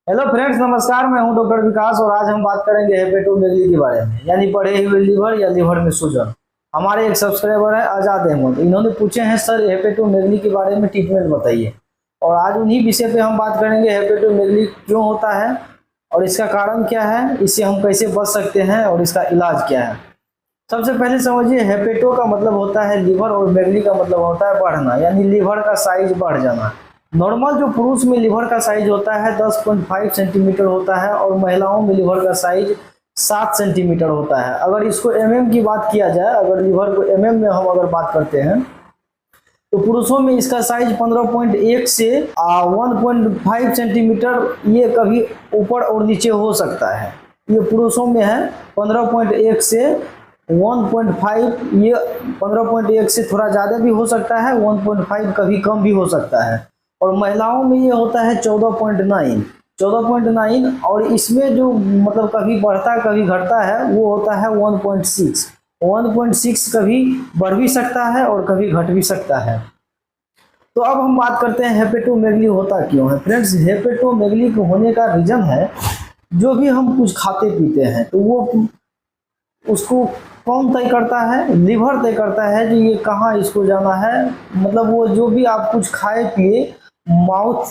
Hello friends, नमस्कार। मैं हूं डॉक्टर विकास और आज हम बात करेंगे हेपेटोमेगली के बारे में, यानी बढ़े हुए लीवर या लीवर में सूजन। हमारे एक सब्सक्राइबर है आजाद अहमद, इन्होंने पूछे हैं सर हेपेटोमेगली के बारे में ट्रीटमेंट बताइए। और आज उन्हीं विषय पे हम बात करेंगे, हेपेटोमेगली क्यों होता है और इसका कारण क्या है, इससे हम कैसे बच सकते हैं और इसका इलाज क्या है। सबसे पहले समझिए, हेपेटो का मतलब होता है लीवर और मेगली का मतलब होता है बढ़ना, यानी लीवर का साइज बढ़ जाना। नॉर्मल जो पुरुष में लीवर का साइज होता है 10.5 सेंटीमीटर होता है और महिलाओं में लीवर का साइज 7 सेंटीमीटर होता है। अगर इसको एमएम की बात किया जाए, अगर लीवर को एमएम में हम अगर बात करते हैं तो पुरुषों में इसका साइज 15.1 से 1.5 सेंटीमीटर, ये कभी ऊपर और नीचे हो सकता है। ये पुरुषों में है 15.1 से 1.5, ये 15.1 से थोड़ा ज़्यादा भी हो सकता है, 1.5 कभी कम भी हो सकता है। और महिलाओं में ये होता है 14.9, और इसमें जो मतलब कभी बढ़ता कभी घटता है वो होता है 1.6 कभी बढ़ भी सकता है और कभी घट भी सकता है। तो अब हम बात करते हैं हेपेटोमेगली होता क्यों है। फ्रेंड्स, हेपेटोमेगली को होने का रीजन है, जो भी हम कुछ खाते पीते हैं तो वो उसको कौन तय करता है? लीवर तय करता है कि ये कहाँ इसको जाना है। मतलब वो जो भी आप कुछ खाए पिए माउथ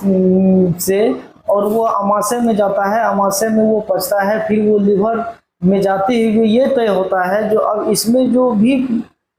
से, और वो अमाशय में जाता है, अमाशय में वो पचता है, फिर वो लीवर में जाते हुए ये तय होता है। जो अब इसमें जो भी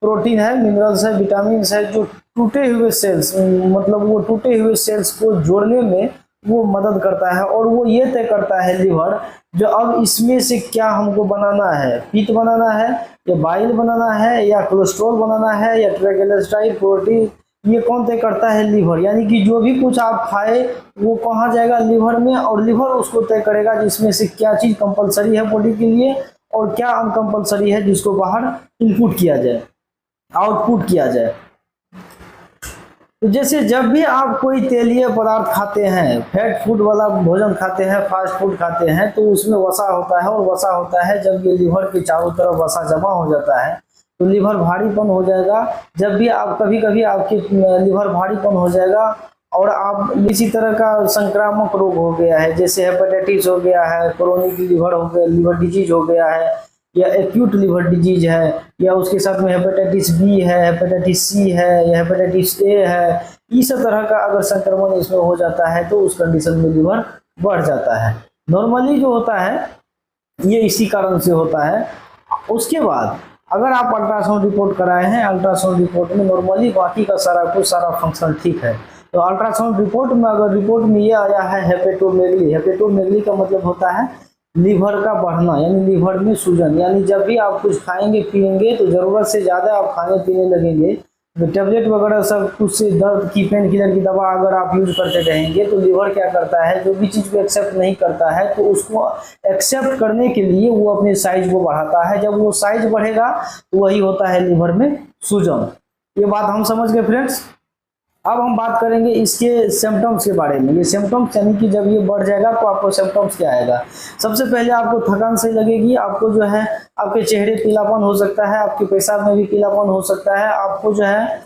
प्रोटीन है, मिनरल्स है, विटामिन है, जो टूटे हुए सेल्स, मतलब वो टूटे हुए सेल्स को जोड़ने में वो मदद करता है। और वो ये तय करता है लीवर, जो अब इसमें से क्या हमको बनाना है, पित्त बनाना है या बाइल बनाना है या कोलेस्ट्रॉल बनाना है या ट्राइग्लिसराइड, प्रोटीन, ये कौन तय करता है? लीवर। यानी कि जो भी कुछ आप खाए वो कहाँ जाएगा? लीवर में, और लीवर उसको तय करेगा जिसमें से क्या चीज़ कंपलसरी है बॉडी के लिए और क्या अनकंपलसरी है जिसको बाहर इनपुट किया जाए, आउटपुट किया जाए। तो जैसे जब भी आप कोई तेलीय पदार्थ खाते हैं, फैट फूड वाला भोजन खाते हैं, फास्ट फूड खाते हैं, तो उसमें वसा होता है, और वसा होता है जब ये लीवर के चारों तरफ वसा जमा हो जाता है तो लीवर भारीपन हो जाएगा। जब भी आप कभी कभी आपके लीवर भारीपन हो जाएगा और आप किसी तरह का संक्रामक रोग हो गया है, जैसे हेपेटाइटिस हो गया है, क्रोनिक लीवर हो गया, लीवर डिजीज हो गया है, या एक्यूट लीवर डिजीज है, या उसके साथ में हेपेटाइटिस बी है, हेपेटाइटिस सी है, या हेपेटाइटिस ए है, इस तरह का अगर संक्रमण इसमें हो जाता है तो उस कंडीशन में लीवर बढ़ जाता है। नॉर्मली जो होता है ये इसी कारण से होता है। उसके बाद अगर आप अल्ट्रासाउंड रिपोर्ट कराए हैं, अल्ट्रासाउंड रिपोर्ट में नॉर्मली बाकी का सारा फंक्शन ठीक है, तो अल्ट्रासाउंड रिपोर्ट में अगर रिपोर्ट में ये आया है हेपेटोमेगली, हेपेटोमेगली का मतलब होता है लीवर का बढ़ना, यानी लीवर में सूजन। यानी जब भी आप कुछ खाएंगे पिएंगे तो ज़रूरत से ज़्यादा आप खाने पीने लगेंगे, तो टैबलेट वगैरह सब कुछ से दर्द की, पेन किलर की दवा अगर आप यूज करते रहेंगे तो लीवर क्या करता है, जो भी चीज़ को एक्सेप्ट नहीं करता है तो उसको एक्सेप्ट करने के लिए वो अपने साइज को बढ़ाता है। जब वो साइज बढ़ेगा तो वही होता है लीवर में सूजन। ये बात हम समझ गए फ्रेंड्स। अब हम बात करेंगे इसके सिम्टम्स के बारे में। ये सिम्टम्स यानी कि जब ये बढ़ जाएगा तो आपको सिम्टम्स क्या आएगा। सबसे पहले आपको थकान सही लगेगी, आपको जो है आपके चेहरे पीलापन हो सकता है, आपके पेशाब में भी पीलापन हो सकता है, आपको जो है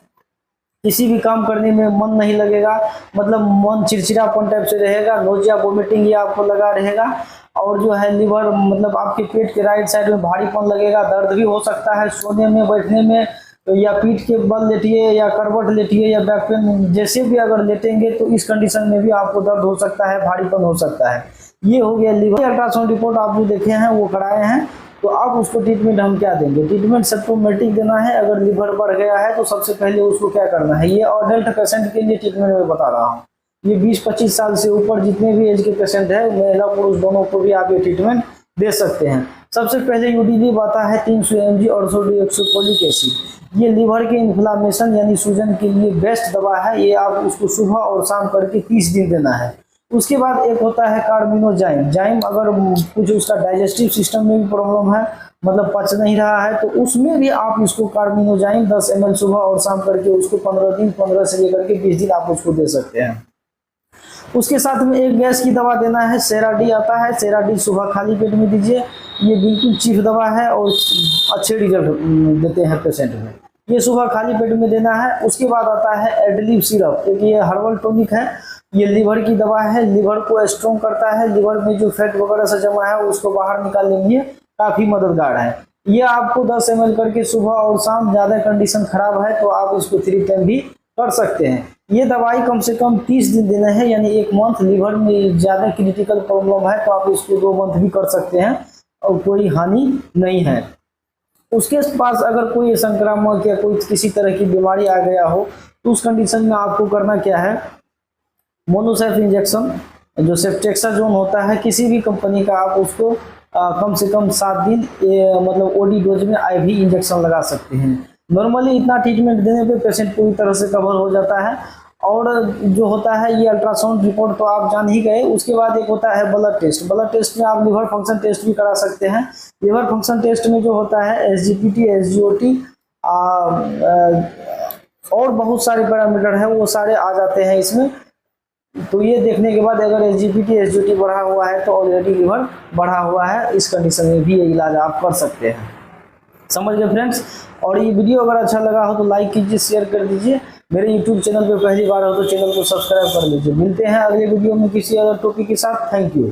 किसी भी काम करने में मन नहीं लगेगा, मतलब मन चिड़चिड़ापन टाइप से रहेगा, नोजिया वोमिटिंग ये आपको लगा रहेगा। और जो है लीवर मतलब आपके पेट के राइट साइड में भारीपन लगेगा, दर्द भी हो सकता है सोने में, बैठने में, तो या पीठ के बल लेटिए या करवट लेटिए या बैक पेन, जैसे भी अगर लेटेंगे तो इस कंडीशन में भी आपको दर्द हो सकता है, भारीपन हो सकता है। ये हो गया लीवर। अल्ट्रासाउंड रिपोर्ट आप जो देखे हैं वो कराए हैं, तो अब उसको ट्रीटमेंट हम क्या देंगे? ट्रीटमेंट सिम्प्टोमेटिक देना है। अगर लीवर बढ़ गया है तो सबसे पहले उसको क्या करना है, ये अडल्ट पेशेंट के लिए ट्रीटमेंट मैं बता रहा हूँ। ये 20-25 साल से ऊपर जितने भी एज के पेशेंट है, महिला पुरुष दोनों को भी आप ये ट्रीटमेंट दे सकते हैं। सबसे पहले यूडीडी आता है 300 mg ऑर्थोडीऑक्सोफोलिक एसिड। ये लीवर के इन्फ्लामेशन यानी सूजन के लिए बेस्ट दवा है। ये आप उसको सुबह और शाम करके 30 दिन देना है। उसके बाद एक होता है कार्बिनोजाइम। जाइम अगर कुछ उसका डाइजेस्टिव सिस्टम में भी प्रॉब्लम है, मतलब पच नहीं रहा है, तो उसमें भी आप इसको कार्बिनोजाइम 10 ml सुबह और शाम करके उसको 15 दिन, 15 से लेकर के 20 दिन आप उसको दे सकते हैं। उसके साथ में एक गैस की दवा देना है, सेराडी आता है, सेराडी सुबह खाली पेट में दीजिए। ये बिल्कुल चीफ दवा है और अच्छे रिजल्ट देते हैं पेशेंट में। ये सुबह खाली पेट में देना है। उसके बाद आता है एडलिव सिरप, एक ये हर्बल टॉनिक है, ये लीवर की दवा है, लीवर को स्ट्रॉन्ग करता है, लीवर में जो फैट वगैरह से जमा है उसको बाहर निकालने में काफ़ी मददगार है। ये आपको 10 ml करके सुबह और शाम, ज़्यादा कंडीशन खराब है तो आप इसको 3 टाइम भी कर सकते हैं। ये दवाई कम से कम 30 दिन देना है, यानी 1 मंथ। लीवर में ज़्यादा क्रिटिकल प्रॉब्लम है तो आप इसको 2 मंथ भी कर सकते हैं और कोई हानि नहीं है। उसके पास अगर कोई संक्रामक या कोई किसी तरह की बीमारी आ गया हो तो उस कंडीशन में आपको करना क्या है, मोनोसेफ इंजेक्शन जो सेफ्टेक्साजोन होता है किसी भी कंपनी का, आप उसको कम से कम 7 दिन मतलब ओडी डोज में IV इंजेक्शन लगा सकते हैं। नॉर्मली इतना ट्रीटमेंट देने पे पेशेंट पूरी तरह से कवर हो जाता है। और जो होता है ये अल्ट्रासाउंड रिपोर्ट तो आप जान ही गए। उसके बाद एक होता है ब्लड टेस्ट। ब्लड टेस्ट में आप लिवर फंक्शन टेस्ट भी करा सकते हैं। लिवर फंक्शन टेस्ट में जो होता है SGPT, SGOT और बहुत सारे पैरामीटर हैं, वो सारे आ जाते हैं इसमें। तो ये देखने के बाद अगर SGPT, SGOT बढ़ा हुआ है तो ऑलरेडी लिवर बढ़ा हुआ है, इस कंडीशन में भी ये इलाज आप कर सकते हैं। समझ गए फ्रेंड्स। और ये वीडियो अगर अच्छा लगा हो तो लाइक कीजिए, शेयर कर दीजिए। मेरे YouTube चैनल पे पहली बार हो तो चैनल को सब्सक्राइब कर लीजिए। मिलते हैं अगले वीडियो में किसी अदर टॉपिक के साथ। Thank you.